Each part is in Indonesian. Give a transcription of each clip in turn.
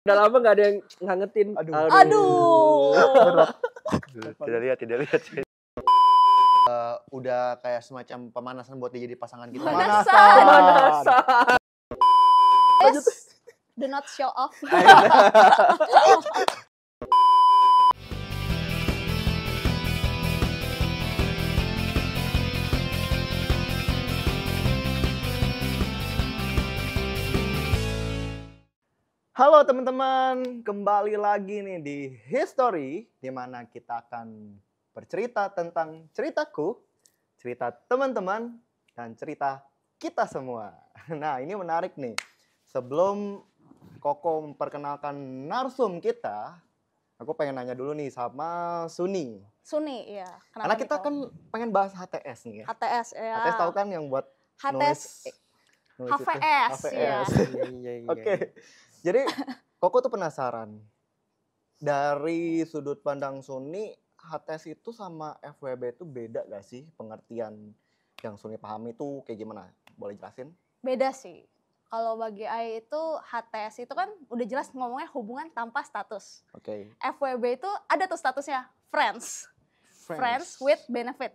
Udah lama nggak ada yang ngangetin. Aduh. Berat. Tidak lihat. Udah kayak semacam pemanasan buat dia jadi pasangan kita. Pemanasan. Yes. Do not show off. Halo teman-teman, kembali lagi nih di History, di mana kita akan bercerita tentang ceritaku, cerita teman-teman, dan cerita kita semua. Nah, ini menarik nih. Sebelum Koko memperkenalkan narsum kita, aku pengen nanya dulu nih sama Suni. Suni, iya. Karena kita kan pengen bahas HTS nih ya. HTS, ya. HTS tahu kan yang buat HTS, nulis itu? HVS, ya. Iya. Oke. Jadi Koko tuh penasaran. Dari sudut pandang Suni, HTS itu sama FWB itu beda gak sih? Pengertian yang Suni pahami itu kayak gimana? Boleh jelasin? Beda sih. Kalau bagi Ai itu HTS itu kan udah jelas ngomongnya hubungan tanpa status. Oke. FWB itu ada tuh statusnya friends with benefit.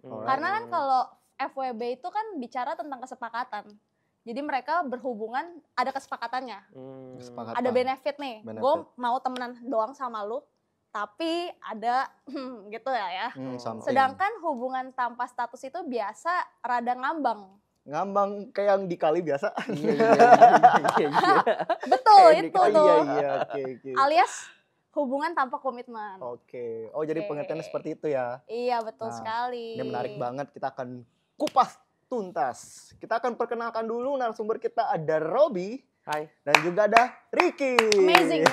Alright. Karena kan kalau FWB itu kan bicara tentang kesepakatan. Jadi mereka berhubungan ada kesepakatannya. Kesepakatan. Ada benefit nih. Benefit. Gue mau temenan doang sama lu, tapi ada gitu ya. Something. Sedangkan hubungan tanpa status itu biasa rada ngambang. Ngambang kayak yang di kali biasa. Iya. Betul itu Oh, tuh. iya, oke. Alias hubungan tanpa komitmen. Oke. Oh, jadi Oke. pengertiannya seperti itu ya. Iya betul Nah, sekali. Ini menarik banget, kita akan kupas tuntas. Kita akan perkenalkan dulu narasumber kita, ada Robi Hai. dan juga ada Ricky. Amazing.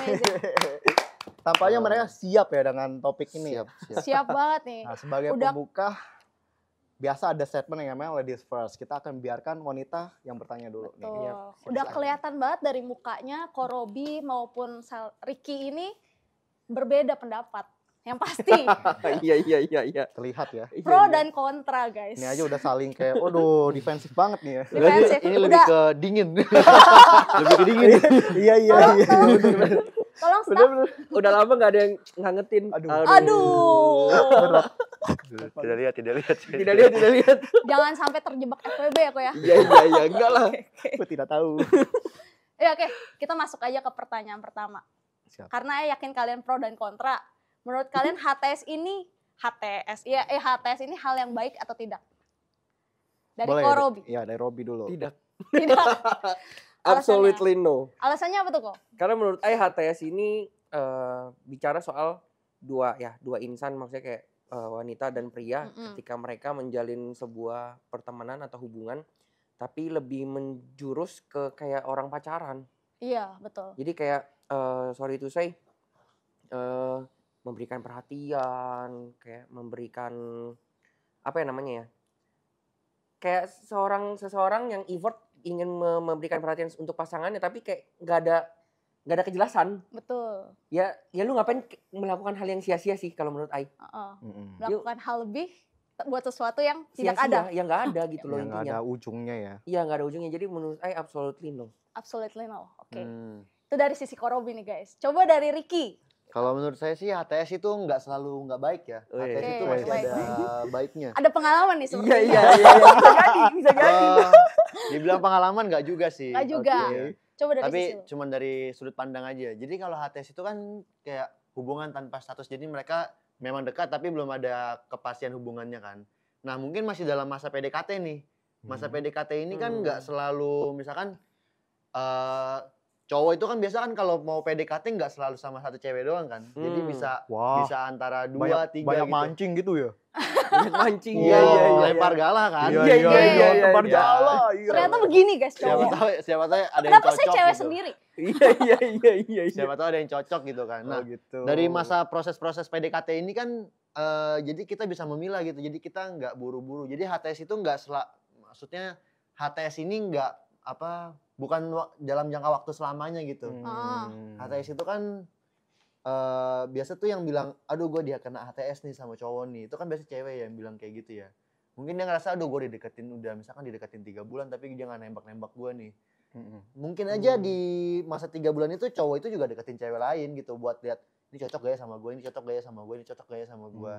Tampaknya mereka siap ya dengan topik ini. Siap. Siap banget nih. Nah, sebagai Udah- pembuka, biasa ada statement yang namanya ladies first. Kita akan biarkan wanita yang bertanya dulu nih. Betul. Iya, Udah silakan. kelihatan banget dari mukanya Korobi maupun Ricky ini berbeda pendapat. Yang pasti Iya. Terlihat ya. pro dan kontra guys. Ini aja udah saling kayak, waduh, defensif banget nih ya. Defensif. Ini lebih Udah. ke dingin. Lebih ke dingin. Iya. Tolong stop. Udah lama nggak ada yang ngangetin. Aduh. Berat. Tidak lihat. Tidak lihat. Jangan sampai terjebak FWB aku ya. Iya, enggak lah. Aku tidak tahu. Ya oke, kita masuk aja ke pertanyaan pertama. Siap. Karena yakin kalian pro dan kontra. Menurut kalian HTS ini hal yang baik atau tidak? Dari Boleh, Korobi. Iya, dari Robi dulu. Tidak. Tidak. Absolutely no. Alasannya apa tuh kok? Karena menurut HTS ini bicara soal dua insan, maksudnya kayak wanita dan pria ketika mereka menjalin sebuah pertemanan atau hubungan, tapi lebih menjurus ke kayak orang pacaran. Iya, betul. Jadi kayak sorry to say, memberikan perhatian, kayak memberikan apa ya namanya ya? Kayak seseorang yang effort ingin memberikan perhatian untuk pasangannya, tapi kayak nggak ada kejelasan. Betul. Ya lu ngapain melakukan hal yang sia-sia sih kalau menurut Ai? Melakukan hal lebih buat sesuatu yang tidak Sia-sia, ada. yang nggak ada gitu loh Yang nggak intinya. ada ujungnya ya. Iya, nggak ada ujungnya. Jadi menurut Ai absolutely no. Absolutely no. Oke. Hmm. Itu dari sisi Korobi nih guys. Coba dari Ricky. Kalau menurut saya sih HTS itu nggak selalu nggak baik ya. Oh, iya. HTS itu Oke, masih baik. ada baiknya. Ada pengalaman nih sepertinya. Iya. Bisa jadi. Dibilang pengalaman nggak juga sih. Nggak juga. Oke. Coba dari Tapi sisi lu. cuman dari sudut pandang aja. Jadi kalau HTS itu kan kayak hubungan tanpa status. Jadi mereka memang dekat tapi belum ada kepastian hubungannya kan. Nah mungkin masih dalam masa PDKT nih. Masa PDKT ini kan nggak selalu misalkan cowok itu kan biasa kan kalau mau PDKT nggak selalu sama satu cewek doang kan. Jadi bisa Wah. bisa antara dua, tiga Banyak gitu. mancing gitu ya. Banyak mancing. Wow, lempar galah kan. Iya. Lempar Iya. jala. Ternyata begini guys Siapa cowok. tahu ada yang Kenapa cocok saya cewek gitu. sendiri? Iya. Siapa tahu ada yang cocok gitu kan. Nah, gitu. dari masa proses-proses PDKT ini kan jadi kita bisa memilah gitu. Jadi kita nggak buru-buru. Jadi HTS itu maksudnya HTS ini bukan dalam jangka waktu selamanya gitu. HTS itu kan biasa tuh yang bilang, aduh gue dia kena HTS nih sama cowok nih. Itu kan biasa cewek yang bilang kayak gitu ya. Mungkin dia ngerasa, aduh gue dideketin, misalkan dideketin 3 bulan tapi dia nggak nembak-nembak gue nih. Mungkin aja di masa 3 bulan itu cowok itu juga deketin cewek lain gitu buat lihat ini cocok gak ya sama gue, ini cocok gak ya sama gue, ini cocok gak ya sama gue.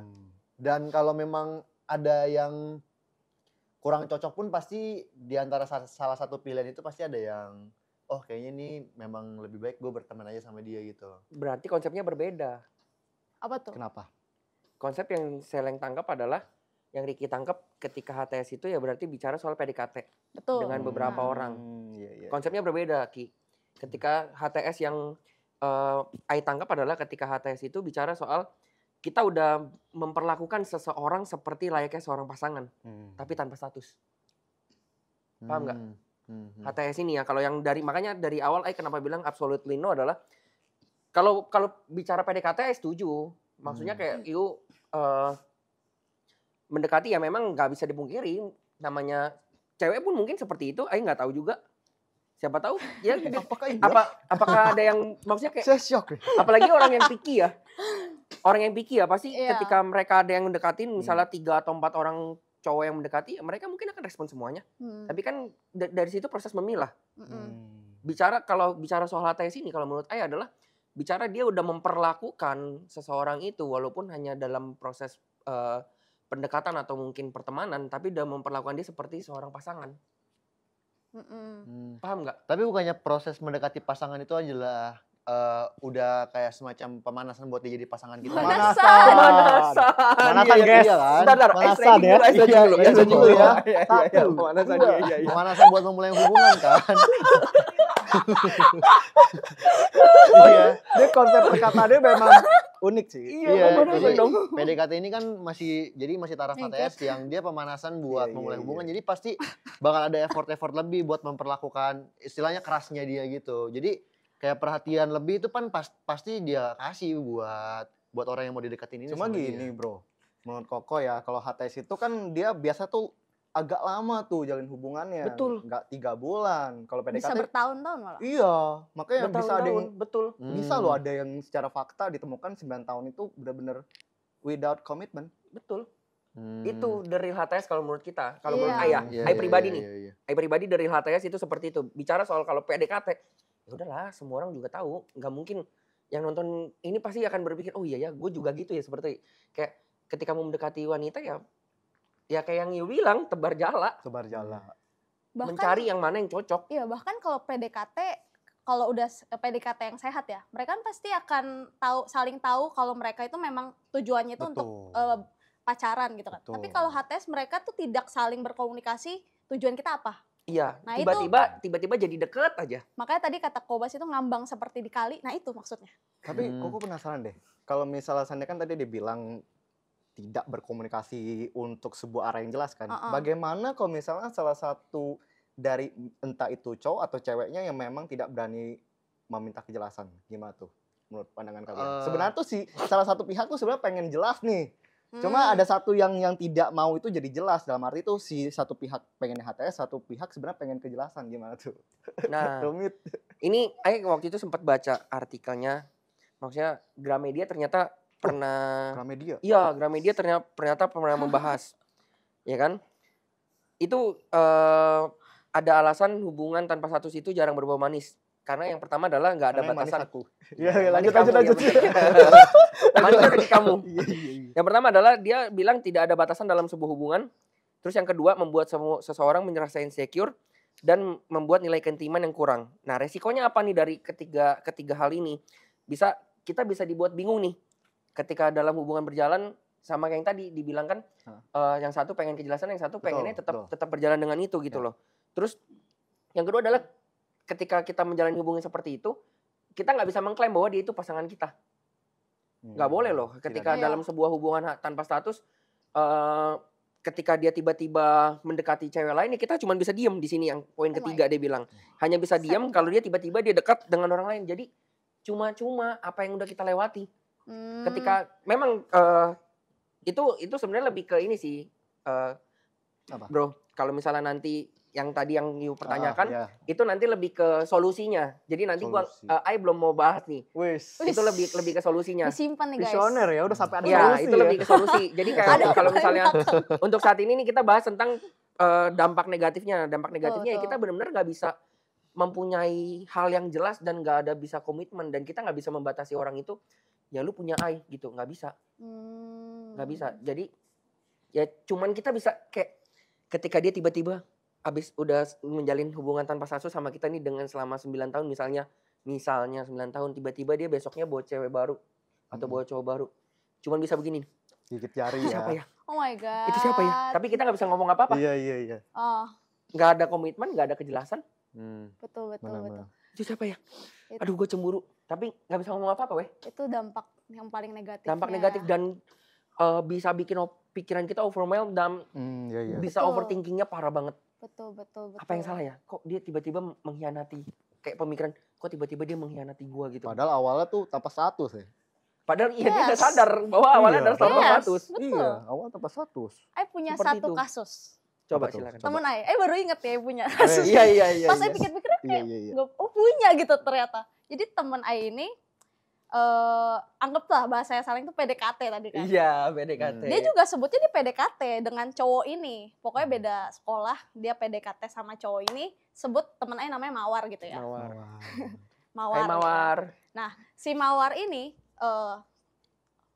Dan kalau memang ada yang kurang cocok pun pasti di antara salah satu pilihan itu pasti ada yang oh kayaknya ini memang lebih baik gue berteman aja sama dia gitu. Berarti konsepnya berbeda. Apa tuh? Kenapa? Konsep yang Seleng tangkap adalah yang Ricky tangkap ketika HTS itu ya berarti bicara soal PDKT Betul. dengan beberapa orang. Iya. Konsepnya berbeda, Ki. Ketika HTS yang Ai tangkap adalah ketika HTS itu bicara soal kita udah memperlakukan seseorang seperti layaknya seorang pasangan, tapi tanpa status. Paham nggak? HTS ini ya, kalau yang makanya dari awal Ai kenapa bilang absolutely no adalah kalau bicara PDKT Ai setuju. Maksudnya kayak mendekati ya memang nggak bisa dipungkiri, namanya cewek pun mungkin seperti itu, Ai nggak tahu juga. Siapa tahu ya apakah ada yang maksudnya kayak saya shock. Apalagi orang yang picky ya. Orang yang picky ya pasti ketika mereka ada yang mendekatin misalnya 3 atau 4 orang cowok yang mendekati, mereka mungkin akan respon semuanya. Tapi kan dari situ proses memilah. Kalau bicara soal HTS ini kalau menurut Ai adalah bicara dia udah memperlakukan seseorang itu walaupun hanya dalam proses pendekatan atau mungkin pertemanan, tapi udah memperlakukan dia seperti seorang pasangan. Paham nggak? Tapi bukannya proses mendekati pasangan itu adalah udah kayak semacam pemanasan buat dia jadi pasangan kita. Pemanasan guys. Iya kan? Pemanasan ya. Pemanasan buat memulai hubungan kan. Dia konsep perkataannya memang unik sih. Iya, jadi PDKT ini kan masih taraf HTS yang dia pemanasan buat memulai hubungan. Jadi pasti bakal ada effort lebih buat memperlakukan istilahnya kerasnya dia gitu. Jadi kayak perhatian lebih itu kan pasti dia kasih buat orang yang mau dideketin ini. Cuma gini bro, menurut Koko ya kalau HTS itu kan dia biasa tuh agak lama tuh jalin hubungannya. Betul. Nggak 3 bulan. Kalau PDKT Bisa bertahun-tahun malah. Iya, makanya bisa ada yang betul. bisa loh ada yang secara fakta ditemukan 9 tahun itu benar-benar without commitment. Betul. Itu the real HTS kalau menurut kita. Kalau menurut Iya. Ai pribadi nih. Ai pribadi the real HTS itu seperti itu. Bicara soal kalau PDKT, ya udahlah semua orang juga tahu. Nggak mungkin yang nonton ini pasti akan berpikir, oh iya ya gue juga gitu ya. Seperti kayak ketika mau mendekati wanita ya kayak yang Yu bilang, tebar jala. Mencari yang mana yang cocok. Iya, bahkan kalau PDKT, kalau udah PDKT yang sehat ya, mereka kan pasti akan saling tahu kalau mereka itu memang tujuannya itu untuk pacaran gitu kan. Tapi kalau HTS mereka tuh tidak saling berkomunikasi, tujuan kita apa? Iya, Nah, tiba-tiba jadi deket aja. Makanya tadi kata Kobas itu ngambang seperti di kali, nah itu maksudnya. Tapi Koko penasaran deh. Kalau misalnya Sandi kan tadi dibilang tidak berkomunikasi untuk sebuah arah yang jelas kan. Bagaimana kalau misalnya salah satu dari entah itu cowok atau ceweknya yang memang tidak berani meminta kejelasan. Gimana tuh menurut pandangan kalian? Sebenarnya tuh salah satu pihak tuh sebenarnya pengen jelas nih. Cuma ada satu yang tidak mau itu jadi jelas. Dalam arti itu si satu pihak pengen HTS, satu pihak sebenarnya pengen kejelasan. Gimana tuh? Nah, rumit. Ini Ai waktu itu sempat baca artikelnya. Maksudnya Gramedia ternyata pernah Gramedia. Iya, Gramedia ternyata pernah membahas. Ya kan? Itu ada alasan hubungan tanpa status itu jarang berbau manis. Karena yang pertama adalah nggak ada batasan. Iya, lanjut. Manis bagi kamu. Yang pertama adalah dia bilang tidak ada batasan dalam sebuah hubungan. Terus yang kedua membuat seseorang merasa insecure dan membuat nilai keintiman yang kurang. Nah, resikonya apa nih dari ketiga hal ini? Kita bisa dibuat bingung nih. Ketika dalam hubungan berjalan sama kayak yang tadi dibilang kan, yang satu pengen kejelasan, yang satu pengennya tetap berjalan dengan itu gitu loh. Terus yang kedua adalah ketika kita menjalani hubungan seperti itu, kita nggak bisa mengklaim bahwa dia itu pasangan kita. Nggak boleh loh. Ketika dalam sebuah hubungan tanpa status, ketika dia tiba-tiba mendekati cewek lain, kita cuma bisa diem di sini yang poin ketiga dia bilang. Hanya bisa diem kalau dia tiba-tiba dia dekat dengan orang lain. Jadi cuma apa yang udah kita lewati. Ketika memang itu sebenarnya lebih ke ini sih, bro. Kalau misalnya nanti yang tadi yang you pertanyakan, itu nanti lebih ke solusinya. Jadi nanti Ai belum mau bahas nih. Itu lebih ke solusinya. Disimpan nih guys. Visioner ya, udah sampai ada solusi. solusi. Itu lebih ke solusi. Jadi kayak kalau misalnya untuk saat ini nih kita bahas tentang dampak negatifnya. Dampak negatifnya ya kita benar-benar nggak bisa mempunyai hal yang jelas dan nggak ada bisa komitmen, dan kita nggak bisa membatasi orang itu, ya lu punya I gitu, nggak bisa. Nggak bisa. Jadi ya cuman kita bisa kayak ketika dia tiba-tiba abis udah menjalin hubungan tanpa status sama kita nih dengan selama 9 tahun misalnya 9 tahun, tiba-tiba dia besoknya bawa cewek baru atau bawa cowok baru. Cuman bisa begini. Gigit jari Itu ya. siapa ya? Oh my god. Itu siapa ya? Tapi kita nggak bisa ngomong apa-apa. Iya. Oh, Nggak ada komitmen, nggak ada kejelasan. betul. Benar-benar. Itu siapa ya? Itu. Aduh, gue cemburu. Tapi nggak bisa ngomong apa-apa, weh. Itu dampak yang paling negatif. Dampak negatif dan bisa bikin pikiran kita overwhelmed dan Iya. bisa Betul. overthinkingnya parah banget. Betul. Apa yang salah ya? Kok dia tiba-tiba mengkhianati? Kayak pemikiran, kok tiba-tiba dia mengkhianati gue gitu. Padahal awalnya tuh tanpa status ya. Padahal iya dia nggak Yes. sadar bahwa awalnya Iya. ada tanpa Yes. status. Betul. Iya, awal tanpa status. Ai punya Seperti satu itu. kasus. Coba Apa tuh? silakan. Temen Ai baru inget ya Ai punya Eh, kasus. Iya. Pas Ai pikir-pikir kayak, Iya. oh punya gitu ternyata. Jadi temen Ai ini, anggaplah bahasa saling itu PDKT tadi kan. Iya, PDKT. Dia juga sebutnya dia PDKT dengan cowok ini. Pokoknya beda sekolah, dia PDKT sama cowok ini. Sebut temen Ai namanya Mawar gitu ya. Mawar. Mawar. Hai Mawar. Nah, si Mawar ini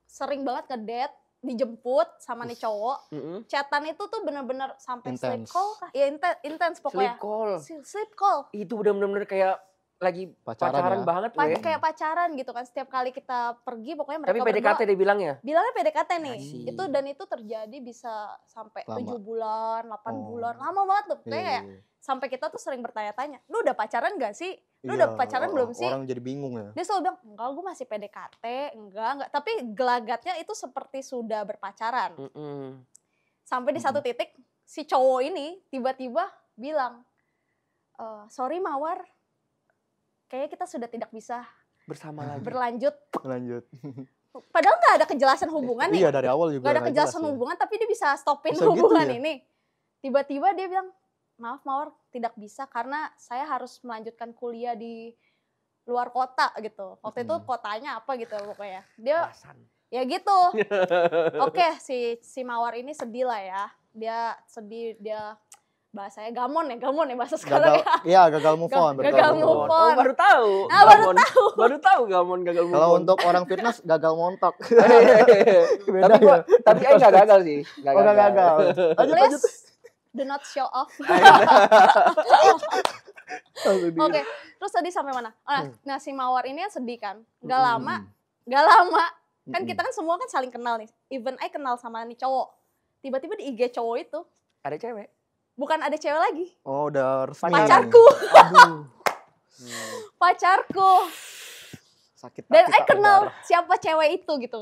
sering banget ngedate, dijemput sama nih cowok. Chatan itu tuh bener-bener sampai sleep Intense. call kah? Ya intens pokoknya. Sleep call. Sleep call. Itu bener-bener kayak lagi Pacaran pacaran ya? banget weh. Kayak pacaran gitu kan. Setiap kali kita pergi pokoknya mereka Tapi PDKT dia bilangnya. bilangnya PDKT nih. Asik. Itu terjadi bisa sampai Lama. 7 bulan, 8 Oh. bulan. Lama banget tuh. Iya, Kayak sampai kita tuh sering bertanya-tanya, "Lu udah pacaran gak sih? Lu Iya, udah pacaran belum sih?" Orang jadi bingung ya. Dia selalu bilang, "Enggak, gue masih PDKT, enggak." Tapi gelagatnya itu seperti sudah berpacaran. Sampai di satu titik, si cowok ini tiba-tiba bilang, "Sorry Mawar, kayaknya kita sudah tidak bisa Bersama lagi. berlanjut." Lanjut. Padahal nggak ada kejelasan hubungan nih. Iya, dari awal juga Nggak ada nggak kejelasan jelas ya. hubungan, tapi dia bisa stopin Bisa gitu hubungan ya? ini. Tiba-tiba dia bilang, "Maaf Mawar, tidak bisa karena saya harus melanjutkan kuliah di luar kota gitu." Waktu itu kotanya apa gitu pokoknya. Dia Alasan. ya gitu. Oke, si Mawar ini sedih lah ya. Dia sedih, dia bahasanya gamon ya bahasa sekarang Gagal, ya. iya gagal move on. Gagal move on. Oh, baru tahu. Ah, baru Gamon. Baru tahu Gamon gagal move Kalau on. untuk orang fitness gagal montok. tapi gua tapi Ai nggak gagal sih. Oh, nggak gagal. Lanjut. Please do not show off. Oke, terus tadi sampai mana? Nah, si Mawar ini yang sedih kan. Gak lama kan kita kan semua kan saling kenal nih. Even I kenal sama nih cowok. Tiba-tiba di IG cowok itu Ada cewek. bukan ada cewek lagi. Oh, udah resmi. Pacarku. Aduh. Pacarku. Sakit. Dan hati I tak kenal berdarah. siapa cewek itu gitu.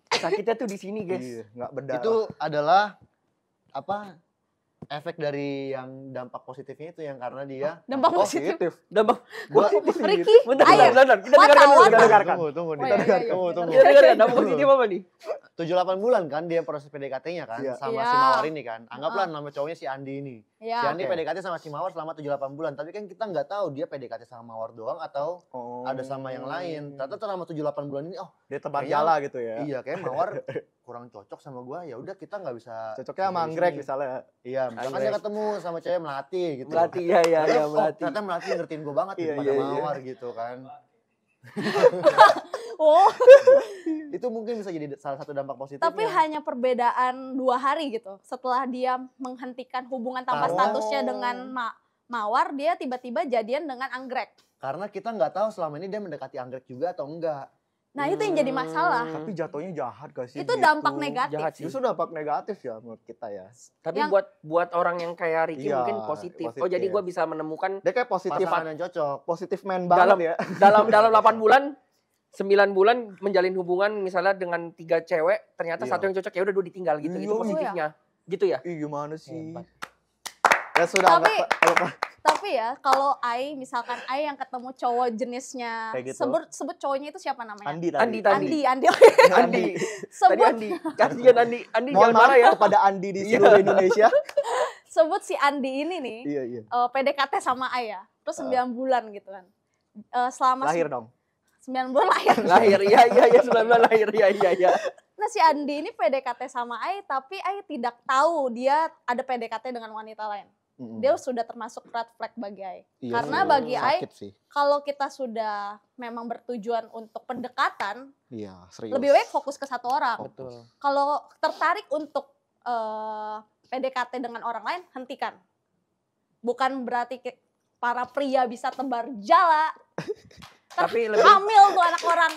Sakitnya tuh di sini, guys. Iya, nggak berdarah. Itu adalah apa efek dari yang dampak positifnya itu yang karena dia Dampak positif. Dampak gua Ricky, bentar, ayo. bentar. Kita dengarkan dulu, kita dengarkan. tunggu Oh, iya, iya, tunggu. Kita dengarkan dampak positif apa nih? 7-8 bulan kan dia proses PDKT-nya kan Iya. sama Iya. si Mawar ini kan. Anggaplah nama cowoknya si Andi ini. Si Ya. Andi PDKT sama si Mawar selama 7-8 bulan. Tapi kan kita nggak tahu dia PDKT sama Mawar doang atau Oh. ada sama yang lain. Ternyata selama 7-8 bulan ini Dia tebar Kayaknya- jala gitu ya. iya kayak Mawar kurang cocok sama gua. Ya udah kita nggak bisa. Cocoknya sama di anggrek sini. misalnya. Iya, misalkan Anggrek. dia ketemu sama cewek Melati gitu. Melati, iya, Ternyata, Melati. ternyata Melati ngertiin gue banget Iya, daripada iya, iya. Mawar gitu kan. Oh, Itu mungkin bisa jadi salah satu dampak positifnya. tapi hanya perbedaan 2 hari gitu. Setelah dia menghentikan hubungan tanpa Oh. statusnya dengan Mawar, dia tiba-tiba jadian dengan anggrek. Karena kita nggak tahu selama ini dia mendekati anggrek juga atau enggak. Nah, itu yang jadi masalah. Tapi jatuhnya jahat gak sih? Itu gitu? dampak negatif. Jahat sih. Justru dampak negatif ya menurut kita ya. Tapi Yang- buat orang yang kayak Ricky Iya, mungkin positif. Oh, positif. jadi gue bisa menemukan Dia kayak positif Pasangan yang cocok. positif man Dalam- banget ya. dalam 8 bulan 9 bulan menjalin hubungan misalnya dengan 3 cewek, ternyata Iya. satu yang cocok ya udah ditinggal gitu. Iya, Itu positifnya. Gitu ya? Ih, gimana sih? Hebat. Ya sudah Tapi- kalau Tapi ya, kalau misalkan yang ketemu cowok jenisnya, Kayak gitu. sebut cowoknya itu siapa namanya? Andi tadi. Andi tadi. Andi. Andi. Tadi sebut Andi. Kasihan Andi. Andi Mohon jangan marah maaf ya. kepada Andi di Iya. seluruh Indonesia. sebut si Andi ini nih, Iya, iya. PDKT sama ya. Terus 9 bulan gitu kan. Selama Lahir dong. 9 bulan lahir. Lahir. Iya 19 lahir. Iya. Nah, si Andi ini PDKT sama tapi tidak tahu dia ada PDKT dengan wanita lain. dia sudah termasuk red flag bagi Ai. Iya Karena sih, bagi Ai, sakit sih. kalau kita sudah memang bertujuan untuk pendekatan, Iya, serius. lebih baik fokus ke satu orang. Betul. Kalau tertarik untuk PDKT dengan orang lain, hentikan. Bukan berarti para pria bisa tebar jala. Tapi lebih Hamil tuh anak orang.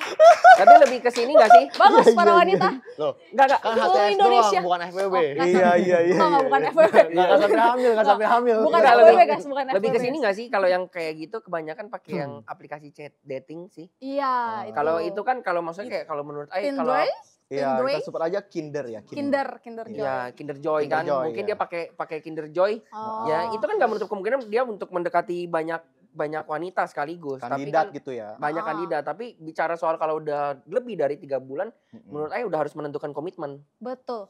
tapi lebih ke sini enggak sih? Bagus para wanita. Loh, Enggak. kan Itu HTS Indonesia. doang, bukan FWB. Oh, Iya. Oh, bukan FWB. Nggak sampai hamil, nggak sampai hamil. Bukan Enggak, FWB lebih- guys, bukan FWB. Lebih ke sini enggak sih kalau yang kayak gitu kebanyakan pakai yang aplikasi chat dating sih. Iya, itu. Kalau itu kan kalau maksudnya kayak kalau menurut Ai kalau Tinder, Iya, Tinder, kita sebut aja Kinder ya. Kinder Joy. ya Kinder Joy Kinder kan, Joy, mungkin ya. dia pakai Kinder Joy. Oh. Ya, itu kan nggak menutup kemungkinan dia untuk mendekati banyak wanita sekaligus. Kandidat tapi kan gitu ya. banyak Ah. kandidat, tapi bicara soal kalau udah lebih dari 3 bulan, Mm-mm. menurut Ai udah harus menentukan komitmen. Betul.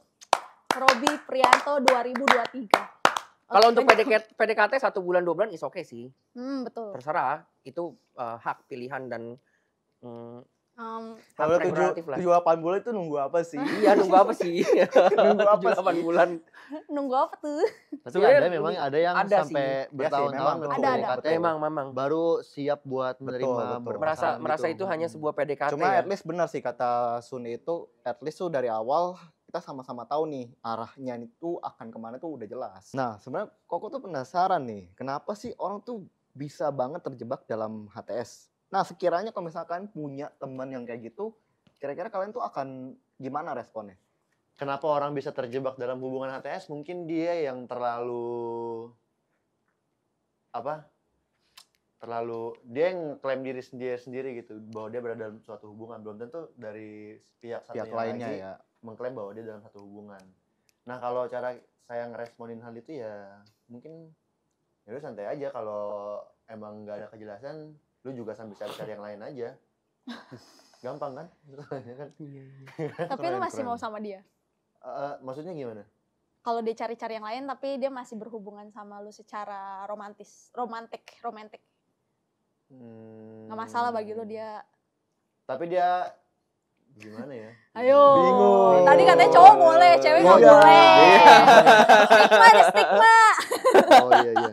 Robi Prianto 2023. Kalau untuk PDKT 1 bulan 2 bulan is oke sih. Betul. Terserah, itu hak pilihan dan hak Kalau prerogatif lah. 7-8 bulan itu nunggu apa sih? Iya, nunggu apa sih? Nunggu apa 8 sih? bulan. Nunggu apa tuh? Tapi Sebenarnya ada memang ada yang ada sampai sih. bertahun-tahun memang, belum Ada, PDKT, Memang. baru siap buat Betul, menerima betul. berpasangan Merasa gitu. itu hanya sebuah PDKT Cuma ya. at least benar sih kata Suni itu, at least tuh dari awal kita sama-sama tahu nih arahnya itu akan kemana tuh udah jelas. Nah sebenarnya Koko tuh penasaran nih, kenapa sih orang tuh bisa banget terjebak dalam HTS? Nah sekiranya kalau misalkan punya teman yang kayak gitu, kira-kira kalian tuh akan gimana responnya? Kenapa orang bisa terjebak dalam hubungan HTS? Mungkin dia yang terlalu dia yang klaim diri sendiri gitu bahwa dia berada dalam suatu hubungan, belum tentu dari pihak Pihak satunya lainnya lagi ya. mengklaim bahwa dia dalam satu hubungan. Nah kalau cara saya ngeresponin hal itu ya mungkin ya lu santai aja, kalau emang nggak ada kejelasan lu juga sambil cari yang lain aja. Gampang kan? Kan? Tapi lu masih mau sama dia? Maksudnya gimana? Kalau dia cari-cari yang lain tapi dia masih berhubungan sama lu secara romantik. Nggak masalah bagi lu dia. Tapi dia gimana ya? Ayo. Bingung. Tadi katanya cowok boleh, cewek nggak Iya. boleh. Stigma ada stigma. Oh iya.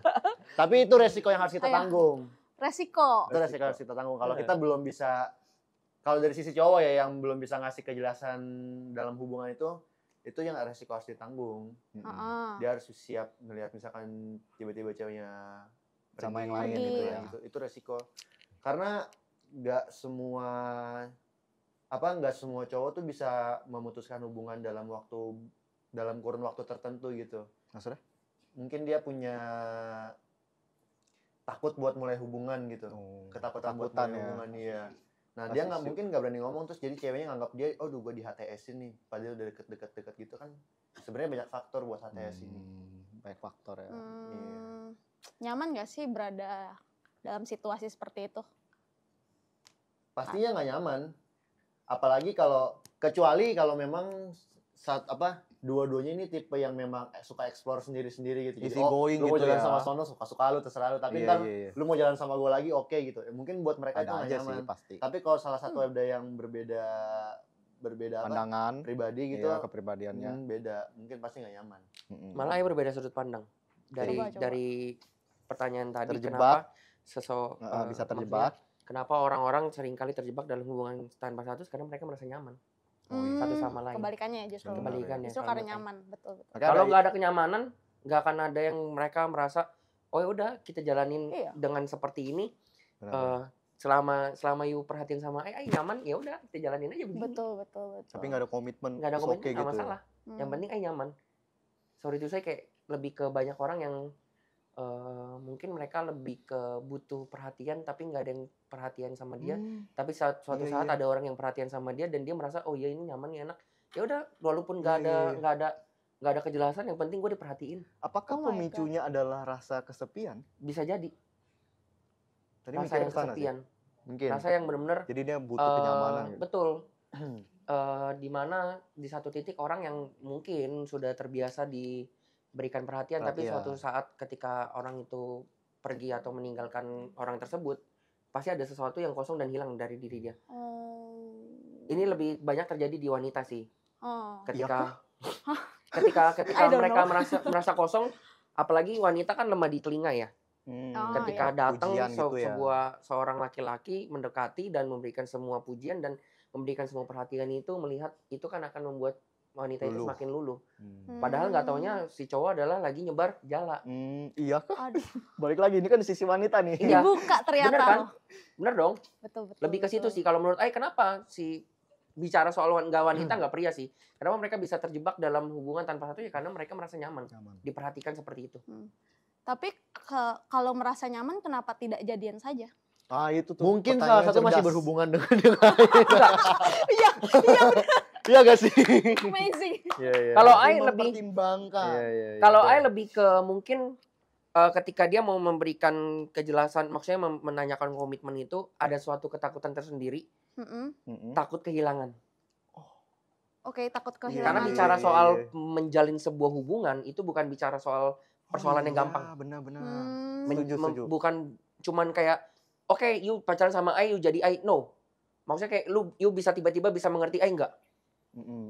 Tapi itu resiko yang harus kita Ayo. tanggung. Resiko. Itu resiko yang harus kita tanggung. Kalau kita belum bisa, kalau dari sisi cowok ya yang belum bisa ngasih kejelasan dalam hubungan itu yang resiko harus ditanggung. Heeh. Dia harus siap ngelihat misalkan tiba-tiba ceweknya Sama pergi yang lain gitu ya. Itu resiko. Karena nggak semua cowok tuh bisa memutuskan hubungan dalam kurun waktu tertentu gitu. Maksudnya? Mungkin dia punya takut buat mulai hubungan gitu. Ketakutan buat Ketakutan mulai ya. hubungan, iya. Nah, Pasti dia sih. mungkin nggak berani ngomong, terus jadi ceweknya nganggap dia, oh gue di HTS ini, padahal udah deket gitu kan. Sebenarnya banyak faktor buat HTS ini. Banyak faktor ya. Nyaman gak sih berada dalam situasi seperti itu? Pastinya nggak nyaman. Apalagi kecuali kalau memang dua-duanya ini tipe yang memang suka explore sendiri-sendiri gitu. Jadi, Easy going lu mau gitu jalan ya. sama sono suka-suka lu, terserah lu. Tapi Iya, ntar iya. lu mau jalan sama gue lagi, oke gitu. Mungkin buat mereka itu Ada nggak aja nyaman. sih pasti. Tapi kalau salah satu ada yang berbeda Pandangan, pribadi gitu, iya, kepribadiannya. beda. Mungkin pasti nggak nyaman. Malah ya berbeda sudut pandang. Coba. Dari pertanyaan tadi, Terjebak. kenapa Bisa maksudnya, terjebak. kenapa orang-orang seringkali terjebak dalam hubungan tanpa status karena mereka merasa nyaman satu sama lain. Kebalikannya ya justru. Kebalikannya, Justru kalau karena menurut nyaman, betul. Kalau nggak ada kenyamanan, nggak akan ada yang mereka merasa, oh ya udah kita jalanin Iya. dengan seperti ini. Benar. Selama you perhatiin sama nyaman, ya udah kita jalanin aja begini. Betul. Tapi nggak ada komitmen. Nggak ada it's komitmen, okay nggak gitu ya. masalah. Yang penting nyaman. Sorry itu saya kayak lebih ke banyak orang yang mungkin mereka lebih ke butuh perhatian tapi nggak ada yang perhatian sama dia. Tapi suatu Iya, saat iya. ada orang yang perhatian sama dia dan dia merasa oh ya ini nyaman nih enak. Ya udah walaupun nggak Iya, ada kejelasan, yang penting gue diperhatiin. Apakah Oh my pemicunya adalah rasa kesepian? Bisa jadi Tadi rasa mikirnya yang kesana sih. kesepian, Mungkin. rasa yang benar-benar Jadi dia butuh kenyamanan gitu. betul. Di mana di satu titik orang yang mungkin sudah terbiasa diberikan perhatian, tapi suatu saat ketika orang itu pergi atau meninggalkan orang tersebut, pasti ada sesuatu yang kosong dan hilang dari diri dia. Ini lebih banyak terjadi di wanita sih. Oh. Ketika I don't mereka know. merasa kosong, apalagi wanita kan lemah di telinga ya. Oh, Ketika iya. datang Pujian gitu ya. seorang laki-laki mendekati dan memberikan semua pujian dan memberikan semua perhatian itu, melihat itu kan akan membuat wanita itu Luluh. semakin luluh. Hmm. Padahal nggak taunya si cowok adalah lagi nyebar jala. Iya kah? Aduh, Balik lagi, ini kan sisi wanita nih. Iya. dibuka ternyata. Bener kan? loh. Bener dong. Betul, betul. Lebih ke situ betul. sih. Kalau menurut kenapa si bicara soal nggak wanita nggak pria sih? Kenapa mereka bisa terjebak dalam hubungan tanpa satu ya? Karena mereka merasa nyaman. Diperhatikan seperti itu. Tapi kalau merasa nyaman, kenapa tidak jadian saja? Ah, itu tuh. Mungkin pertanyaan salah satu masih cerdas. berhubungan dengan yang lain. Iya, iya Iya gak sih? amazing. Iya. Kalau Masih Ai lebih mempertimbangkan. Iya. Kalau Ai lebih ke mungkin ketika dia mau memberikan kejelasan, maksudnya menanyakan komitmen itu ada suatu ketakutan tersendiri, takut kehilangan. Oke, takut Karena kehilangan. bicara iya, soal iya. menjalin sebuah hubungan itu bukan bicara soal persoalan yang gampang. Benar-benar. Hmm. Bukan cuman kayak oke, you pacaran sama Ai, you jadi Ai. No. Maksudnya kayak you bisa tiba-tiba bisa mengerti Ai enggak?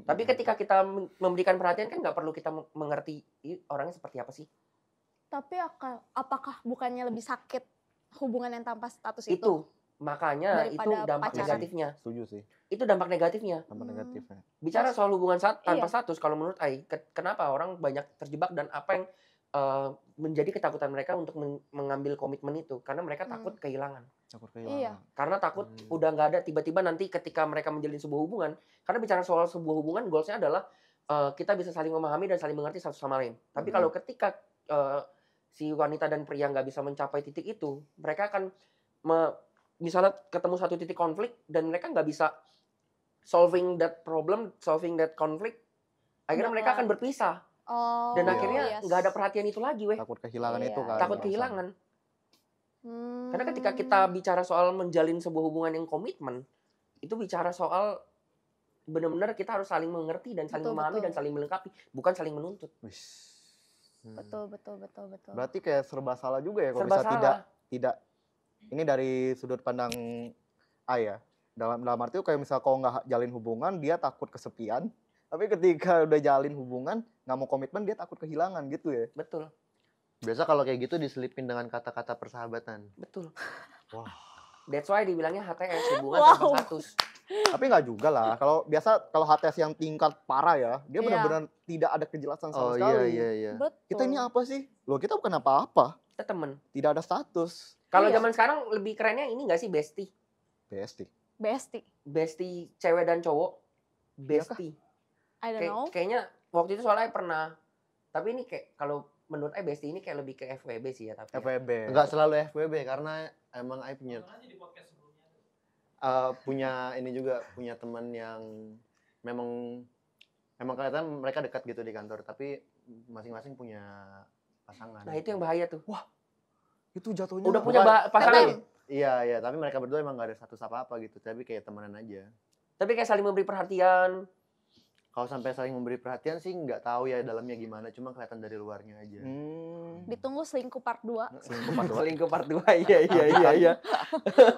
Tapi ketika kita memberikan perhatian kan nggak perlu kita mengerti orangnya seperti apa sih. Tapi apakah bukannya lebih sakit hubungan yang tanpa status itu? Itu makanya Daripada itu dampak pacaran. negatifnya. Setuju sih. Itu dampak negatifnya. Dampak negatifnya. Bicara soal hubungan tanpa Iya. status, kalau menurut Ai, kenapa orang banyak terjebak dan apa yang menjadi ketakutan mereka untuk mengambil komitmen itu? Karena mereka takut kehilangan. Takut kehilangan. Iya. Karena takut udah nggak ada tiba-tiba nanti ketika mereka menjalin sebuah hubungan. Karena bicara soal sebuah hubungan, goalsnya adalah kita bisa saling memahami dan saling mengerti satu sama lain. Tapi kalau ketika si wanita dan pria nggak bisa mencapai titik itu, mereka akan misalnya ketemu satu titik konflik dan mereka nggak bisa solving that conflict, akhirnya mereka akan berpisah. Oh, Dan Iya. akhirnya nggak ada perhatian itu lagi, weh. Takut kehilangan Iya. itu kan. Takut perasaan. kehilangan. Karena ketika kita bicara soal menjalin sebuah hubungan yang komitmen, itu bicara soal benar-benar kita harus saling mengerti dan saling Betul, memahami betul. dan saling melengkapi, bukan saling menuntut. Wis. betul. Berarti kayak serba salah juga ya kalau Serba bisa salah. tidak ini dari sudut pandang A ya. Dalam arti itu kayak misal kalau nggak jalin hubungan dia takut kesepian, tapi ketika udah jalin hubungan nggak mau komitmen dia takut kehilangan gitu ya. Betul, Biasa kalau kayak gitu diselipin dengan kata-kata persahabatan. betul. Wah. That's why dibilangnya HTS, hubungan Wow. tanpa status. Tapi nggak juga lah. Kalau HTS yang tingkat parah ya, dia Iya. benar-benar tidak ada kejelasan sama Oh sekali. iya. Betul. Kita ini apa sih? Loh kita bukan apa-apa. Kita temen. Tidak ada status. Kalau Iya. zaman sekarang lebih kerennya ini nggak sih bestie? Bestie. Bestie. Bestie cewek dan cowok. Bestie. I don't know. Kayaknya waktu itu soalnya pernah. Tapi ini kayak kalau menurut bestie ini kayak lebih ke FWB sih ya, tapi. FWB. Enggak selalu FWB karena emang Ai punya ini juga punya teman yang memang kelihatan mereka dekat gitu di kantor tapi masing-masing punya pasangan. Nah, itu yang bahaya tuh. Itu jatuhnya. Udah punya Bukan- pasangan. Iya, tapi mereka berdua emang gak ada status apa-apa gitu, tapi kayak temenan aja. Tapi kayak saling memberi perhatian. Kalau sampai saling memberi perhatian sih nggak tahu ya dalamnya gimana, cuma kelihatan dari luarnya aja. Ditunggu selingkuh part 2. Selingkuh part 2. Iya.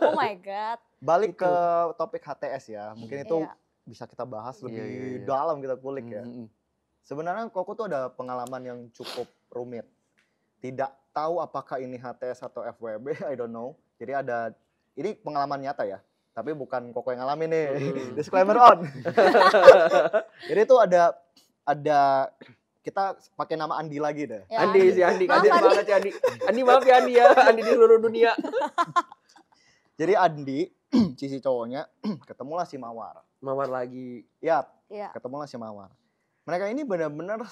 Oh my god. Balik ke topik HTS ya. Mungkin itu Iya. bisa kita bahas lebih Iya. dalam, kita kulik ya. Mm-mm. Sebenarnya Koko tuh ada pengalaman yang cukup rumit. Tidak tahu apakah ini HTS atau FWB, I don't know. Jadi ini pengalaman nyata ya. Tapi bukan Koko yang ngalamin nih. Disclaimer on. Jadi tuh ada kita pakai nama Andi lagi deh. Ya. Andi Maaf, kasihan Andi. banget ya Andi. Andi maaf ya Andi ya. Andi di seluruh dunia. Jadi Andi, sisi cowoknya, ketemulah si Mawar. Mawar lagi. Ya, Iya. ketemulah si Mawar. Mereka ini benar-benar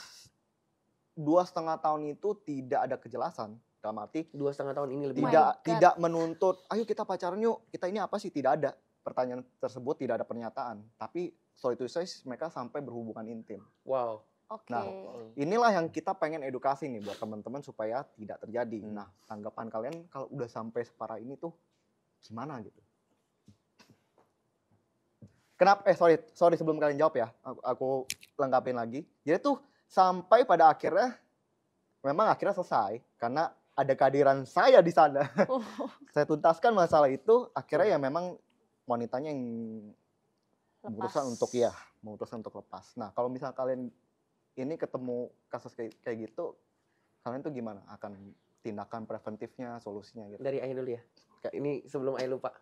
2,5 tahun itu tidak ada kejelasan. Dalam arti 2,5 tahun ini lebih. My tidak God. tidak menuntut, ayo kita pacaran yuk, kita ini apa sih, tidak ada. Pertanyaan tersebut tidak ada pernyataan. Tapi sorry to say mereka sampai berhubungan intim. Wow. Oke. Nah, inilah yang kita pengen edukasi nih buat teman-teman supaya tidak terjadi. Nah, tanggapan kalian kalau udah sampai separah ini tuh gimana gitu? Kenapa? Sorry sebelum kalian jawab ya, aku lengkapin lagi. Jadi tuh sampai pada akhirnya, memang akhirnya selesai karena ada kehadiran saya di sana. Saya tuntaskan masalah itu, akhirnya ya memang wanitanya yang memutuskan untuk lepas. Nah, kalau misalnya kalian ini ketemu kasus kayak gitu, kalian tuh gimana akan tindakan preventifnya, solusinya gitu? Dari Ai dulu ya. Kayak ini sebelum Ai lupa.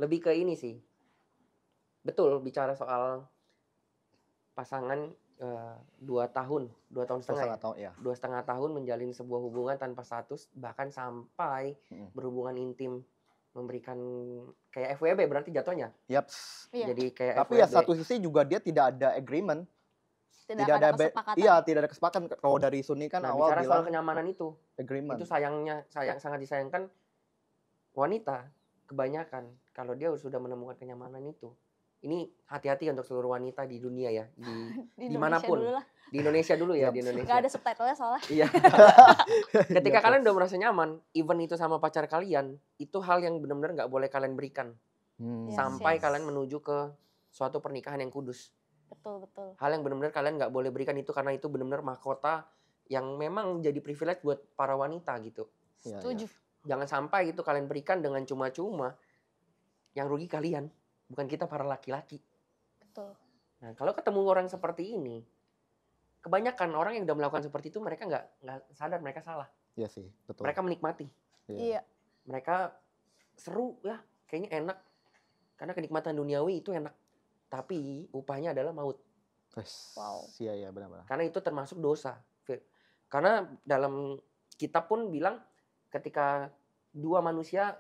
Lebih ke ini sih. Betul, bicara soal pasangan 2 tahun setengah ya. 2,5 tahun menjalin sebuah hubungan tanpa status, bahkan sampai berhubungan intim, memberikan kayak FWB berarti jatuhnya. Yaps. Jadi kayak Tapi FWB. ya satu sisi juga dia tidak ada agreement. Tidak ada kesepakatan. Iya, tidak ada kesepakatan. Kalau dari Suni kan awal bicara bilang soal kenyamanan itu agreement. Itu sangat disayangkan wanita kebanyakan kalau dia sudah menemukan kenyamanan itu. Ini hati-hati untuk seluruh wanita di dunia ya, dimanapun. Di Indonesia dulu ya, di Indonesia. Gak ada subtitlenya soalnya. Iya. Ketika kalian udah merasa nyaman, even itu sama pacar kalian, itu hal yang benar-benar nggak boleh kalian berikan. Sampai kalian menuju ke suatu pernikahan yang kudus. Betul. Hal yang benar-benar kalian nggak boleh berikan itu karena itu benar-benar mahkota yang memang jadi privilege buat para wanita gitu. Setuju. Jangan sampai itu kalian berikan dengan cuma-cuma, yang rugi kalian, bukan kita para laki-laki. Betul. Nah, kalau ketemu orang seperti ini, kebanyakan orang yang udah melakukan seperti itu mereka nggak sadar mereka salah. Iya sih, betul. Mereka menikmati. Iya. Mereka seru ya, kayaknya enak. Karena kenikmatan duniawi itu enak. Tapi upahnya adalah maut. Wow. Iya benar-benar. Karena itu termasuk dosa. Karena dalam kitab pun bilang ketika dua manusia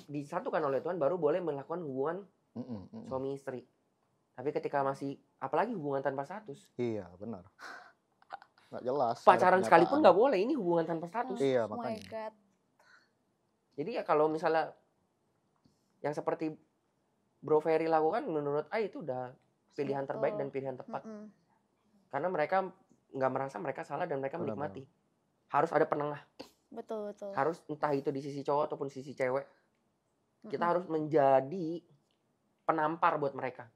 disatukan oleh Tuhan baru boleh melakukan hubungan suami istri. Tapi ketika masih apalagi hubungan tanpa status. Iya benar. Nggak jelas. Pacaran sekalipun nggak boleh. Ini hubungan tanpa status. Iya Oh makanya. my God. Jadi ya kalau misalnya yang seperti Bro Ferry lakukan menurut Ai itu udah pilihan terbaik dan pilihan tepat. Karena mereka nggak merasa mereka salah dan mereka menikmati. Harus ada penengah. Betul. Harus entah itu di sisi cowok ataupun sisi cewek. Kita harus menjadi penampar buat mereka.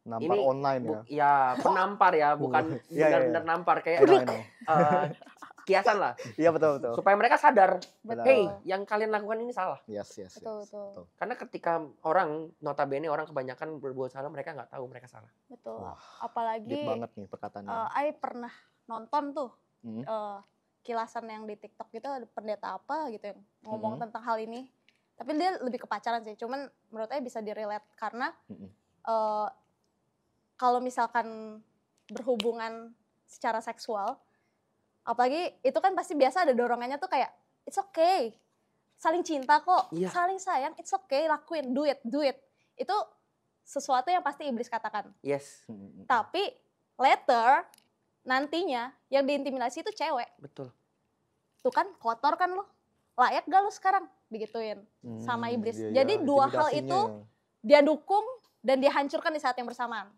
Nampar ini online ya. Ya, penampar ya, bukan benar-benar nampar kayak kiasan lah. Iya betul. Supaya mereka sadar, Betul. hey, yang kalian lakukan ini salah. Yes. Betul. Karena ketika orang notabene orang kebanyakan berbuat salah, mereka nggak tahu mereka salah. Betul. Wah, Apalagi deep banget nih perkataannya. Ai pernah nonton tuh kilasan yang di TikTok gitu, ada pendeta apa gitu yang ngomong tentang hal ini. Tapi dia lebih ke pacaran sih. Cuman menurut Ai bisa direlate karena kalau misalkan berhubungan secara seksual, apalagi itu kan pasti biasa ada dorongannya tuh kayak it's okay, saling cinta kok, saling sayang, it's okay, lakuin, do it. Itu sesuatu yang pasti iblis katakan. Yes. Tapi later nantinya yang diintimidasi itu cewek. Betul. Tuh kan kotor kan lo, layak gak lo sekarang digituin sama iblis. Jadi dua hal itu dia dukung dan dia hancurkan di saat yang bersamaan.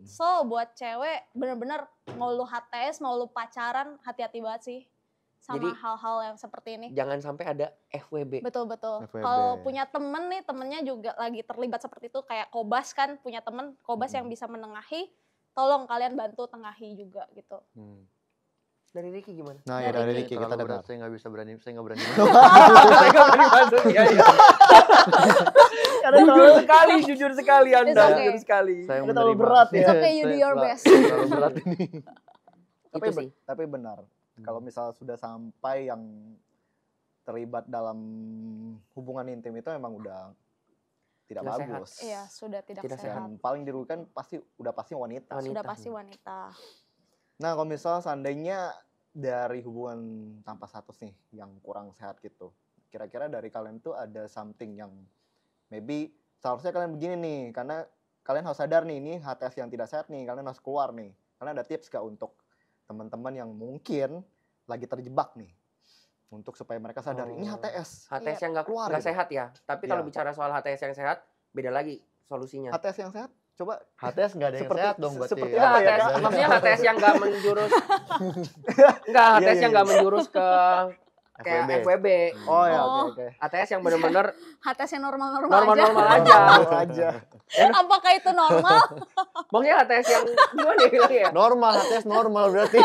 So buat cewek bener-bener mau lu HTS, mau lu pacaran, hati-hati banget sih sama hal-hal yang seperti ini. Jangan sampai ada FWB. Betul. Kalau punya temen nih, temennya juga lagi terlibat seperti itu, kayak Kobas kan punya temen, Kobas yang bisa menengahi, tolong kalian bantu tengahi juga gitu. Dari Ricky gimana? Nah ya dari Ricky kita dengar. Saya nggak berani. Saya nggak berani masuk. Iya. Karena jujur sekali Anda. Okay. Jujur sekali. Saya terlalu berat ya. It's okay, you do your best. Terlalu berat ini. Tapi benar. Kalau misal sudah sampai yang terlibat dalam hubungan intim itu memang udah tidak bagus. Iya, sudah tidak sehat. Yang paling dirugikan pasti wanita. Sudah pasti wanita. Nah, kalau misal seandainya dari hubungan tanpa status nih yang kurang sehat gitu, kira-kira dari kalian tuh ada something yang maybe seharusnya kalian begini nih, karena kalian harus sadar nih, ini HTS yang tidak sehat nih, kalian harus keluar nih. Karena ada tips gak untuk teman-teman yang mungkin lagi terjebak nih, untuk supaya mereka sadar ini HTS. HTS yang nggak sehat ya. Tapi kalau bicara soal HTS yang sehat, beda lagi solusinya. HTS yang sehat? Coba HTS nggak ada yang sehat dong berarti. Seperti ya. apa ya? Maksudnya HTS yang nggak menjurus HTS yang nggak menjurus ke kayak FWB. Oh ya, oke. HTS yang benar-benar HTS yang normal-normal aja. Apakah itu normal? Maksudnya HTS yang gimana bilang ya? Normal, HTS normal berarti.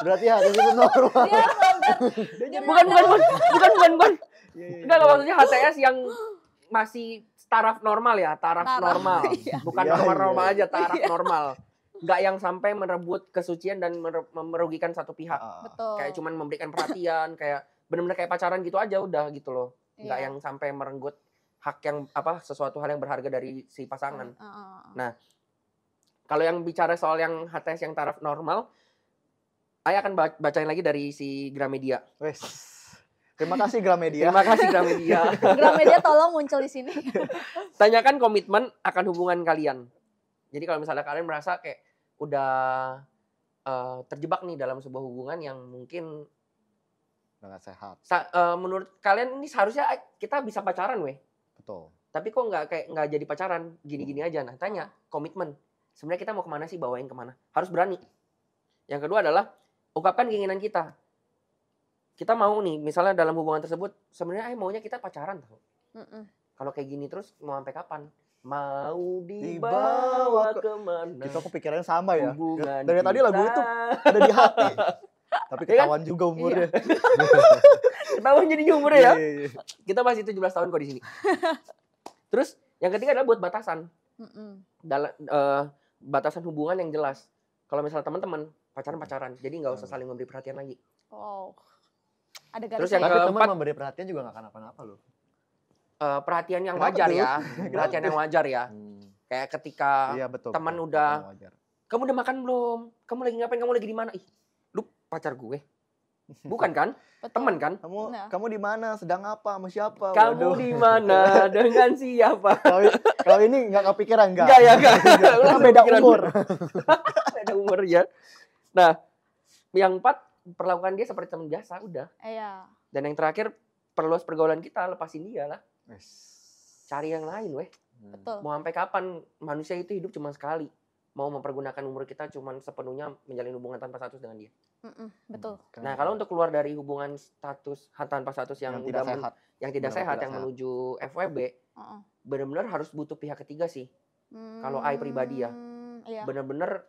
Berarti HTS itu normal. Bukan. Enggak, maksudnya HTS yang masih taraf normal ya, taraf normal. Bukan normal aja, taraf normal. nggak yang sampai merebut kesucian dan merugikan satu pihak. Betul. Kayak cuman memberikan perhatian, kayak benar-benar kayak pacaran gitu aja udah gitu loh. Nggak yang sampai merenggut hak yang sesuatu hal yang berharga dari si pasangan. Nah, kalau yang bicara soal yang HTS yang taraf normal, Ayah akan bacain lagi dari si Gramedia. Wes. Terima kasih Gramedia. Terima kasih Gramedia. Gramedia tolong muncul di sini. Tanyakan komitmen akan hubungan kalian. Jadi kalau misalnya kalian merasa kayak udah terjebak nih dalam sebuah hubungan yang mungkin nggak sehat. Menurut kalian ini seharusnya kita bisa pacaran weh. Betul. Tapi kok nggak jadi pacaran, gini-gini aja. Nah tanya komitmen. Sebenarnya kita mau kemana sih, bawain kemana? Harus berani. Yang kedua adalah ungkapkan keinginan kita. Kita mau nih, misalnya dalam hubungan tersebut, sebenarnya maunya kita pacaran tuh. Kalau kayak gini terus mau sampai kapan? Mau dibawa kemana? Kita kepikirannya sama ya. Dari tadi lagu itu ada di hati. Tapi ketahuan juga umurnya. Ketahuan jadi umurnya ya. Kita masih 17 tahun kok di sini. Terus yang ketiga adalah buat batasan. Dalam batasan hubungan yang jelas. Kalau misalnya teman-teman pacaran, jadi nggak usah saling memberi perhatian lagi. Wow. Ada garis. Terus yang tapi keempat, teman memberi perhatian juga nggak akan apa-apa loh. Perhatian yang wajar ya. Perhatian yang wajar ya. Kayak ketika teman udah, kamu udah makan belum? Kamu lagi ngapain? Kamu lagi di mana? Ih, lu pacar gue. Bukan kan? Teman kan? Kamu di mana? Sedang apa? Sama siapa? Kamu di mana? Dengan siapa? Kalau ini nggak kepikiran nggak? Enggak ya, enggak. Beda umur. Beda umur ya. Nah, yang 4, perlakukan dia seperti teman biasa, udah. Iya. Dan yang terakhir, perluas pergaulan kita, lepasin dia lah. Cari yang lain, weh. Betul. Mau sampai kapan manusia itu hidup cuma sekali? Mau mempergunakan umur kita cuma sepenuhnya menjalin hubungan tanpa status dengan dia. Betul. Nah, kalau untuk keluar dari hubungan status tanpa status yang tidak sehat, yang menuju FWB, benar-benar harus butuh pihak ketiga sih. Kalau Ai pribadi ya, benar-benar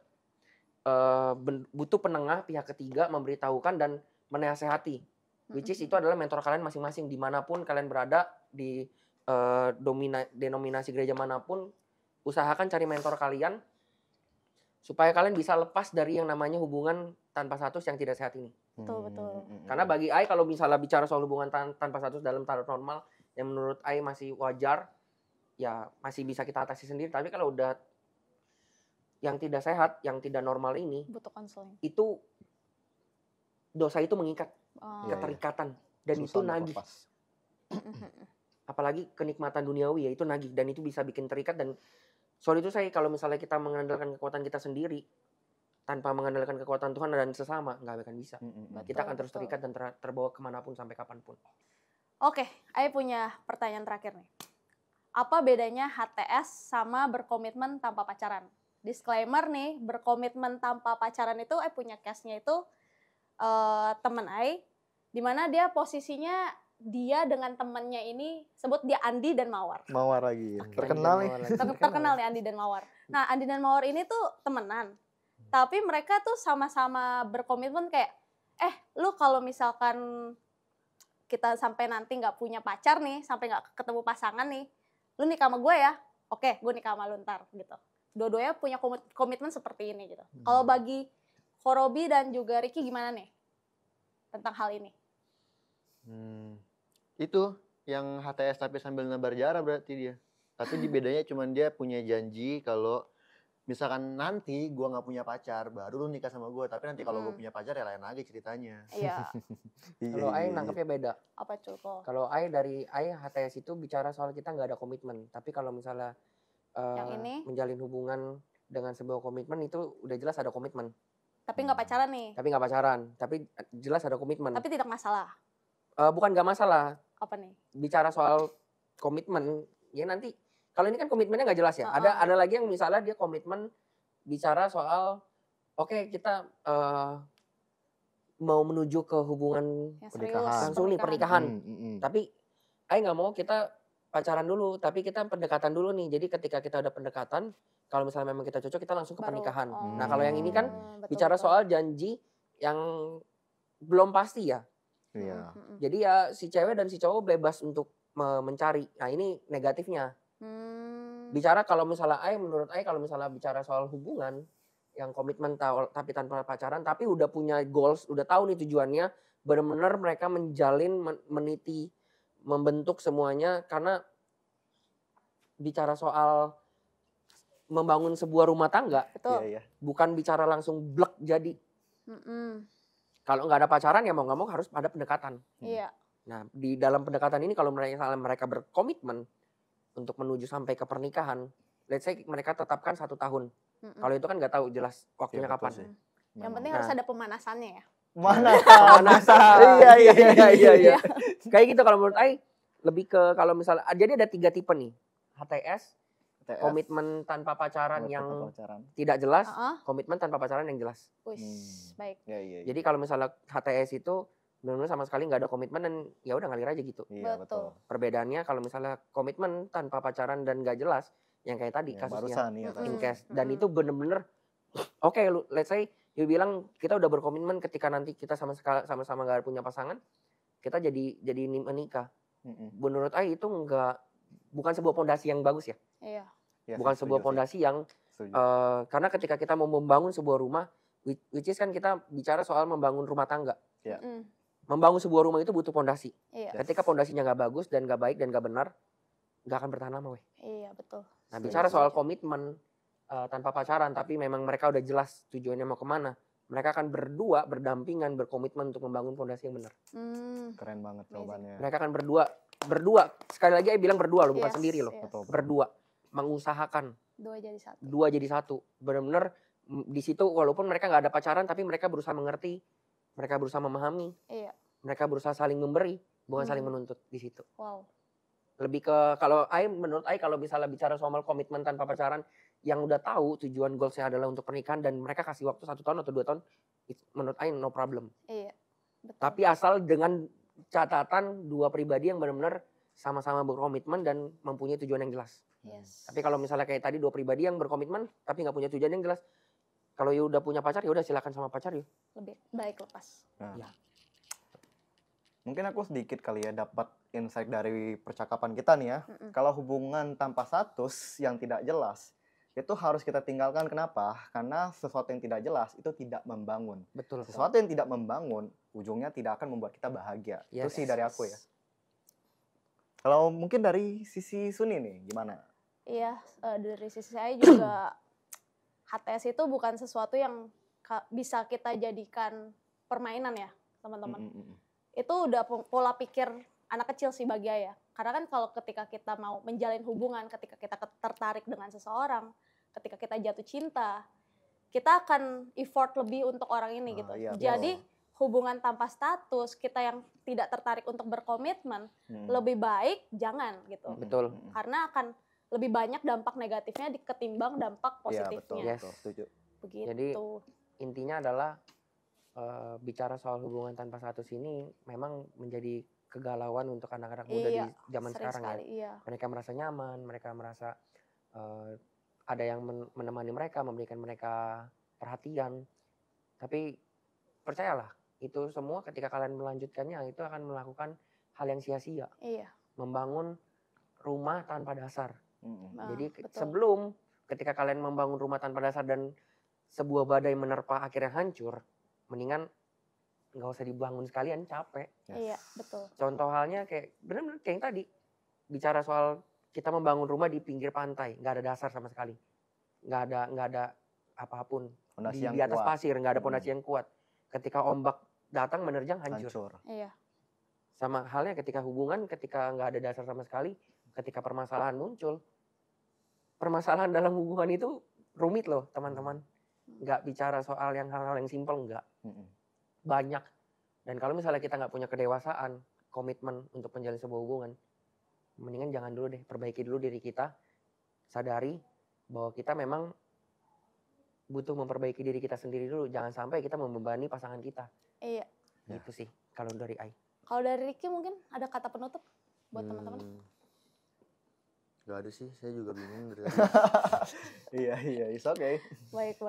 butuh penengah pihak ketiga memberitahukan dan menasehati. Which is itu adalah mentor kalian masing-masing dimanapun kalian berada di denominasi gereja manapun, usahakan cari mentor kalian supaya kalian bisa lepas dari yang namanya hubungan tanpa status yang tidak sehat ini. Betul. Karena bagi Ai kalau misalnya bicara soal hubungan tanpa status dalam taraf normal yang menurut Ai masih wajar, ya masih bisa kita atasi sendiri. Tapi kalau udah yang tidak sehat, yang tidak normal ini, butuh konseling. Itu dosa itu mengikat, keterikatan, dan itu nagih. Apalagi kenikmatan duniawi ya itu nagih dan itu bisa bikin terikat. Dan soal itu saya kalau misalnya kita mengandalkan kekuatan kita sendiri tanpa mengandalkan kekuatan Tuhan dan sesama nggak akan bisa. Kita akan terus terikat dan terbawa kemanapun sampai kapanpun. Oke, Ai punya pertanyaan terakhir nih. Apa bedanya HTS sama berkomitmen tanpa pacaran? Disclaimer nih, berkomitmen tanpa pacaran itu Ai punya case-nya itu temen Ai, dimana dia posisinya dia dengan temennya ini, sebut dia Andi dan Mawar. Mawar lagi. Terkenal nih. Terkenal nih Andi dan Mawar. Nah, Andi dan Mawar ini tuh temenan. Tapi mereka tuh sama-sama berkomitmen kayak, lu kalau misalkan kita sampai nanti nggak punya pacar nih, sampai nggak ketemu pasangan nih, lu nikah sama gue ya? Oke, gue nikah sama lu ntar gitu. Dua-duanya punya komitmen seperti ini gitu. Kalau bagi Korobi dan juga Ricky gimana nih tentang hal ini? Itu yang HTS tapi sambil nebar jarak berarti dia. Tapi bedanya cuma dia punya janji kalau misalkan nanti gue nggak punya pacar, baru lu nikah sama gue. Tapi nanti kalau gue punya pacar ya lain lagi ceritanya. Iya. Kalau Ai nangkepnya beda. Apa tuh kok? Kalau Ai dari Ai HTS itu bicara soal kita nggak ada komitmen. Tapi kalau misalnya yang ini menjalin hubungan dengan sebuah komitmen itu udah jelas ada komitmen. Tapi nggak pacaran nih. Tapi nggak pacaran. Tapi jelas ada komitmen. Tapi tidak masalah. Bukan nggak masalah. Apa nih? Bicara soal komitmen, ya nanti kalau ini kan komitmennya nggak jelas ya. Ada lagi yang misalnya dia komitmen bicara soal oke, kita mau menuju ke hubungan pernikahan. langsung nih pernikahan. Tapi Ai nggak mau kita pacaran dulu, tapi kita pendekatan dulu nih. Jadi ketika kita udah pendekatan, kalau misalnya memang kita cocok, kita langsung ke pernikahan. Nah kalau yang ini kan bicara soal janji yang belum pasti ya. Iya. Jadi ya si cewek dan si cowok bebas untuk mencari. Nah ini negatifnya. Bicara kalau misalnya menurut Ai kalau misalnya bicara soal hubungan yang komitmen tapi tanpa pacaran, tapi udah punya goals, udah tahu nih tujuannya, benar-benar mereka menjalin, meniti, membentuk semuanya, karena bicara soal membangun sebuah rumah tangga, Betul. Iya, iya. bukan bicara langsung blek jadi. Kalau nggak ada pacaran ya mau nggak mau harus ada pendekatan. Iya. Nah di dalam pendekatan ini kalau mereka berkomitmen untuk menuju sampai ke pernikahan, let's say mereka tetapkan 1 tahun. Kalau itu kan nggak tahu jelas waktunya Iya, betul kapan. sih. Yang penting harus ada pemanasannya ya. Mana? Iya. Kayak gitu kalau menurut Ai, lebih ke kalau misalnya jadi ada 3 tipe nih. HTS, komitmen tanpa pacaran yang tidak jelas, komitmen tanpa pacaran yang jelas. Baik. Iya. Jadi kalau misalnya HTS itu benar-benar sama sekali nggak ada komitmen dan ya udah ngalir aja gitu. Iya, betul. Perbedaannya kalau misalnya komitmen tanpa pacaran dan nggak jelas, yang kayak tadi Yang kasusnya barusan, iya, incest, dan itu bener-bener oke, let's say dia bilang kita udah berkomitmen ketika nanti kita sama-sama nggak punya pasangan, kita jadi menikah. Menurut Ai itu bukan sebuah pondasi yang bagus ya. Iya. Bukan sebuah pondasi yang karena ketika kita mau membangun sebuah rumah, which is kan kita bicara soal membangun rumah tangga. Iya. Membangun sebuah rumah itu butuh pondasi. Iya. Ketika pondasinya nggak bagus dan nggak baik dan nggak benar, nggak akan bertahan lama, weh. Iya, betul. Nah, bicara soal komitmen tanpa pacaran, tapi memang mereka udah jelas tujuannya mau kemana. Mereka akan berdua berdampingan, berkomitmen untuk membangun pondasi yang benar. Keren banget jawabannya. Mereka akan berdua. Sekali lagi saya bilang berdua loh, bukan sendiri loh. Yes. Berdua, mengusahakan. 2 jadi 1. 2 jadi 1. Benar-benar di situ walaupun mereka nggak ada pacaran, tapi mereka berusaha mengerti, mereka berusaha memahami, mereka berusaha saling memberi, bukan saling menuntut di situ. Wow. Lebih ke menurut Ai kalau misalnya bicara soal komitmen tanpa pacaran yang udah tahu tujuan goalsnya adalah untuk pernikahan dan mereka kasih waktu 1 tahun atau 2 tahun, menurut Ai no problem. Iya. Betul. Tapi asal dengan catatan 2 pribadi yang benar-benar sama-sama berkomitmen dan mempunyai tujuan yang jelas. Yes. Tapi kalau misalnya kayak tadi 2 pribadi yang berkomitmen tapi nggak punya tujuan yang jelas, kalau ya udah punya pacar ya udah silakan sama pacar ya. Lebih baik lepas. Nah. Ya. Mungkin aku sedikit kali ya dapat insight dari percakapan kita nih ya. Kalau hubungan tanpa status yang tidak jelas, itu harus kita tinggalkan. Kenapa? Karena sesuatu yang tidak jelas itu tidak membangun. Betul. Sesuatu yang tidak membangun, ujungnya tidak akan membuat kita bahagia. Itu sih dari aku ya. Kalau mungkin dari sisi Suni nih, gimana? Iya, dari sisi saya juga HTS itu bukan sesuatu yang bisa kita jadikan permainan ya, teman-teman. Itu udah pola pikir anak kecil sih bagi Ayah. Karena kan kalau ketika kita mau menjalin hubungan, ketika kita tertarik dengan seseorang, ketika kita jatuh cinta, kita akan effort lebih untuk orang ini gitu. Iya, jadi hubungan tanpa status, kita yang tidak tertarik untuk berkomitmen, lebih baik jangan gitu. Betul. Karena akan lebih banyak dampak negatifnya ketimbang dampak positifnya. Iya, betul, setuju. Begitu. Jadi intinya adalah bicara soal hubungan tanpa status ini memang menjadi kegalauan untuk anak-anak muda di zaman sekarang sekali, ya. Mereka merasa nyaman, mereka merasa ada yang menemani mereka, memberikan mereka perhatian. Tapi percayalah, itu semua ketika kalian melanjutkannya itu akan melakukan hal yang sia-sia. Iya. Membangun rumah tanpa dasar. Jadi betul. sebelum ketika kalian membangun rumah tanpa dasar dan sebuah badai menerpa akhirnya hancur, mendingan nggak usah dibangun sekalian, capek. Iya, betul. Contoh halnya kayak benar-benar kayak yang tadi bicara soal kita membangun rumah di pinggir pantai, nggak ada dasar sama sekali, nggak ada apapun di atas pasir, nggak ada pondasi yang kuat. Ketika ombak datang menerjang hancur. Iya. Sama halnya ketika hubungan, ketika nggak ada dasar sama sekali, ketika permasalahan muncul, permasalahan dalam hubungan itu rumit loh teman-teman. Nggak bicara soal hal-hal yang simpel, nggak. Banyak. Dan kalau misalnya kita nggak punya kedewasaan, komitmen untuk menjalin sebuah hubungan, mendingan jangan dulu deh, perbaiki dulu diri kita, sadari bahwa kita memang butuh memperbaiki diri kita sendiri dulu, jangan sampai kita membebani pasangan kita. Iya. Gitu sih kalau dari Ai. Kalau dari Ricky mungkin ada kata penutup buat teman-teman? Gak ada sih, saya juga bingung dari Iya, it's okay. Baik.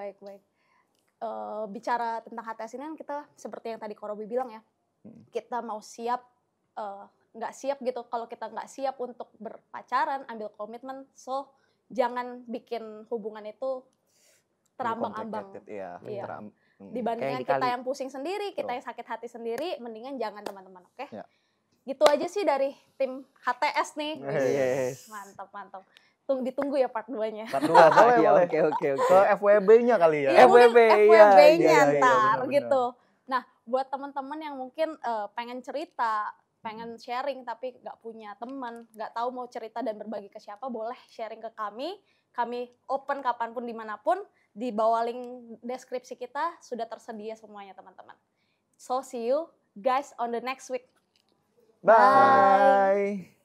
Bicara tentang HTS ini kan kita seperti yang tadi Korobi bilang ya, kita mau siap, nggak siap gitu. Kalau kita nggak siap untuk berpacaran, ambil komitmen, so jangan bikin hubungan itu terambang-ambang. Iya. Dibandingkan Kayak kita yang pusing sendiri, kita yang sakit hati sendiri, mendingan jangan teman-teman, oke? Ya. Gitu aja sih dari tim HTS nih. Yes. Mantap. Ditunggu ya part 2-nya. Part 2 boleh, Iya, boleh. oke. Ke FWB-nya kali ya. Iya, mungkin FWB, FWB-nya iya, ntar benar-benar. gitu. Nah, buat teman-teman yang mungkin pengen cerita, pengen sharing tapi nggak punya teman, nggak tahu mau cerita dan berbagi ke siapa, boleh sharing ke kami. Kami open kapanpun dimanapun. Di bawah link deskripsi kita sudah tersedia semuanya teman-teman. So see you guys on the next week. Bye.